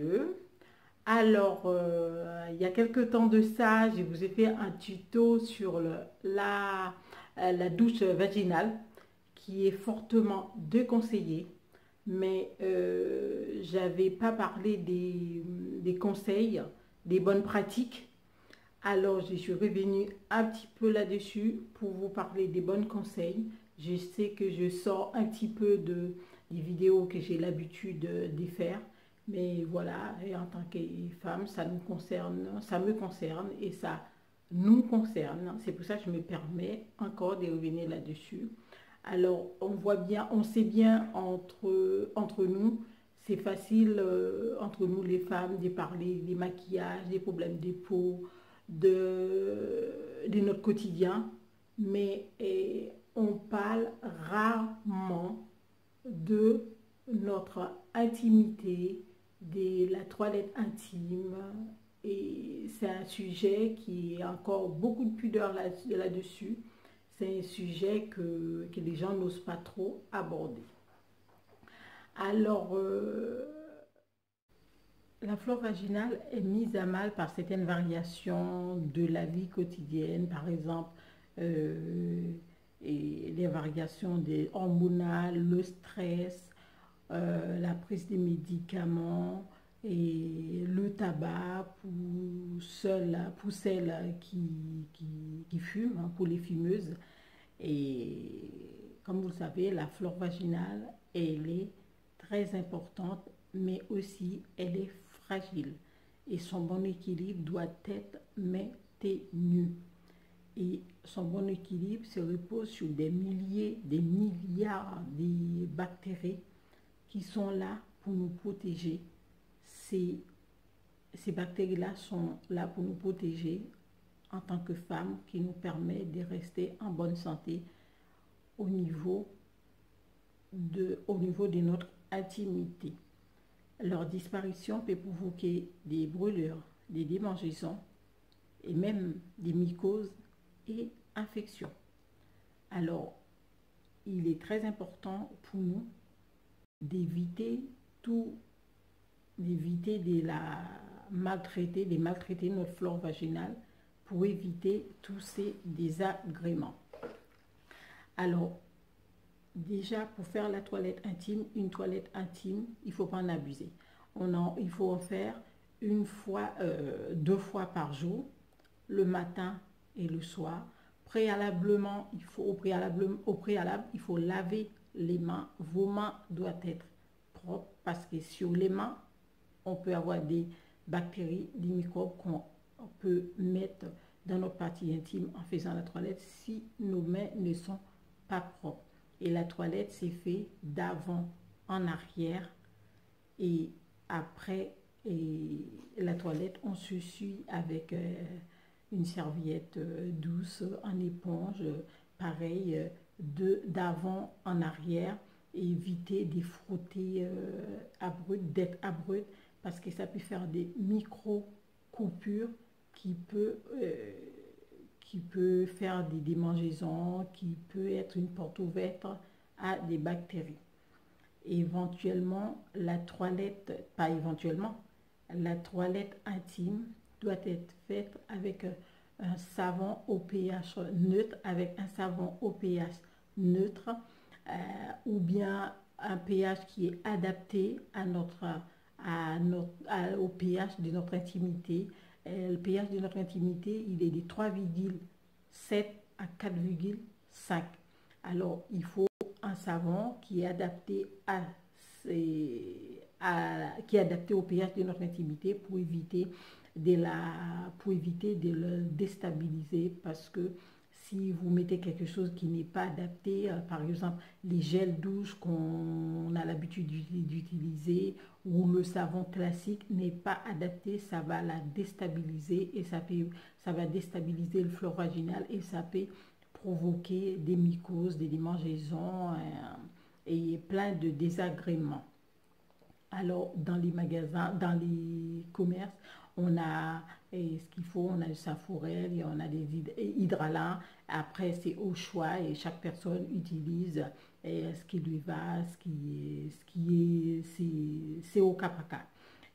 2. Alors, il y a quelque temps de ça, je vous ai fait un tuto sur la douche vaginale qui est fortement déconseillée, mais j'avais pas parlé des conseils, des bonnes pratiques. Alors, je suis revenue un petit peu là-dessus pour vous parler des bons conseils. Je sais que je sors un petit peu des vidéos que j'ai l'habitude de faire, mais voilà, et en tant que femme, ça me concerne et ça nous concerne. C'est pour ça que je me permets encore de revenir là-dessus. Alors, on voit bien, on sait bien entre nous, c'est facile entre nous les femmes de parler des maquillages, des problèmes de peau, de notre quotidien, mais on parle rarement de notre intimité, de la toilette intime. Et c'est un sujet qui est encore beaucoup de pudeur là-dessus. C'est un sujet que les gens n'osent pas trop aborder. Alors, la flore vaginale est mise à mal par certaines variations de la vie quotidienne, par exemple, et les variations des hormonales, le stress, la prise des médicaments et le tabac pour celles qui fument, hein, pour les fumeuses. Et comme vous le savez, la flore vaginale, elle est très importante, mais aussi elle est fragile. Et son bon équilibre doit être maintenu. Et son bon équilibre se repose sur des milliers, des milliards de bactéries qui sont là pour nous protéger. Ces bactéries-là sont là pour nous protéger en tant que femmes, qui nous permet de rester en bonne santé au niveau de notre intimité. Leur disparition peut provoquer des brûlures, des démangeaisons et même des mycoses et infections. Alors, il est très important pour nous d'éviter de maltraiter notre flore vaginale pour éviter tous ces désagréments. Alors, déjà, pour faire la toilette intime, une toilette intime, il ne faut pas en abuser. Il faut en faire une fois, 2 fois par jour, le matin et le soir. Préalablement, au préalable, il faut laver les mains. Vos mains doivent être propres parce que sur les mains, on peut avoir des bactéries, des microbes qu'on peut mettre dans notre partie intime en faisant la toilette si nos mains ne sont pas propres. Et la toilette, c'est fait d'avant en arrière. Et après la toilette, on se suit avec une serviette douce, en éponge, pareil, d'avant en arrière. Et éviter de frotter d'être abrupt, parce que ça peut faire des micro-coupures qui peut faire des démangeaisons, qui peut être une porte ouverte à des bactéries. Éventuellement, pas éventuellement, la toilette intime doit être faite avec un savon au pH neutre, ou bien un pH qui est adapté au pH de notre intimité. Le pH de notre intimité, il est de 3,7 à 4,5. Alors, il faut un savon qui est adapté au pH de notre intimité pour éviter de le déstabiliser, parce que si vous mettez quelque chose qui n'est pas adapté, par exemple les gels douches qu'on a l'habitude d'utiliser, ou le savon classique n'est pas adapté, ça va la déstabiliser et ça va déstabiliser le flore vaginal et ça peut provoquer des mycoses, des démangeaisons et plein de désagréments. Alors, dans les magasins, dans les commerces, on a ce qu'il faut, on a le Saforel, et on a des hydralants. Après, c'est au choix et chaque personne utilise ce qui lui va, c'est au cas par cas.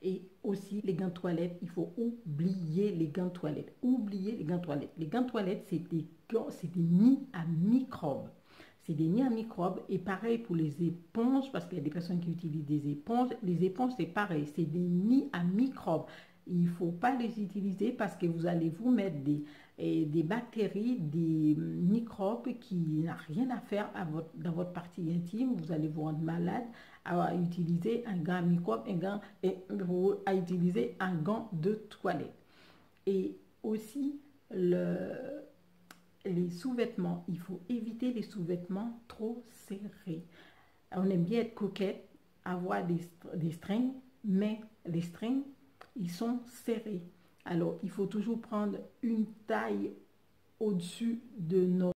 Et aussi les gants de toilette, il faut oublier les gants de toilette. Oublier les gants de toilette. Les gants de toilette, c'est des gants, c'est des nids à microbes. C'est des nids à microbes. Et pareil pour les éponges, parce qu'il y a des personnes qui utilisent des éponges. Les éponges, c'est pareil, c'est des nids à microbes. Il ne faut pas les utiliser parce que vous allez vous mettre des bactéries, des microbes qui n'ont rien à faire dans votre partie intime. Vous allez vous rendre malade à utiliser un gant à microbes, à utiliser un gant de toilette. Et aussi, les sous-vêtements, il faut éviter les sous-vêtements trop serrés. On aime bien être coquette, avoir des strings, mais les strings, ils sont serrés. Alors, il faut toujours prendre une taille au-dessus de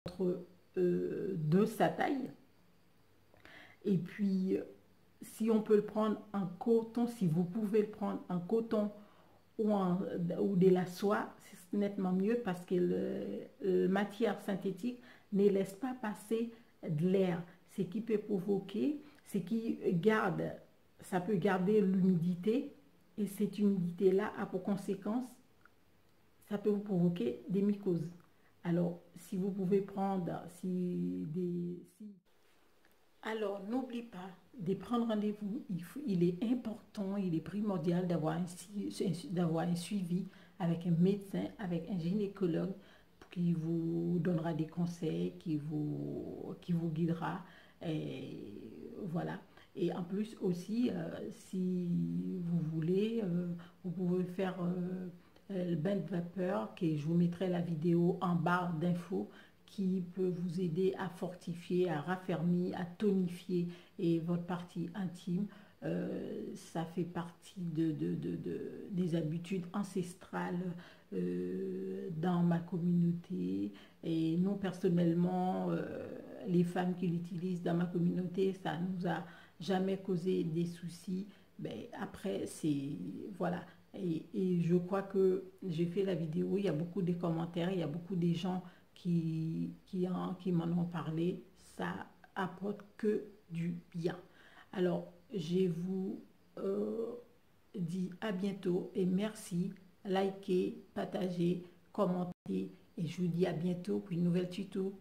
sa taille. Et puis, si on peut le prendre en coton, si vous pouvez le prendre en coton ou de la soie, c'est nettement mieux parce que la matière synthétique ne laisse pas passer de l'air. Ce qui peut provoquer, c'est qui garde, ça peut garder l'humidité et cette humidité-là a pour conséquence, ça peut vous provoquer des mycoses. Alors, si vous pouvez prendre, alors, n'oublie pas de prendre rendez-vous. Il est important, il est primordial d'avoir un suivi avec un médecin, avec un gynécologue qui vous donnera des conseils, qui vous guidera. Et voilà. Et en plus aussi, si vous voulez, vous pouvez faire le bain de vapeur, que je vous mettrai la vidéo en barre d'infos qui peut vous aider à fortifier, à raffermir, à tonifier et votre partie intime. Ça fait partie des habitudes ancestrales dans ma communauté. Et nous, personnellement, les femmes qui l'utilisent dans ma communauté, ça nous a jamais causé des soucis. Mais après, c'est... Voilà. Et je crois que j'ai fait la vidéo, il y a beaucoup de commentaires, il y a beaucoup de gens qui m'en ont parlé. Ça apporte que du bien. Alors, je vous dis à bientôt et merci. Likez, partagez, commentez et je vous dis à bientôt pour une nouvelle tuto.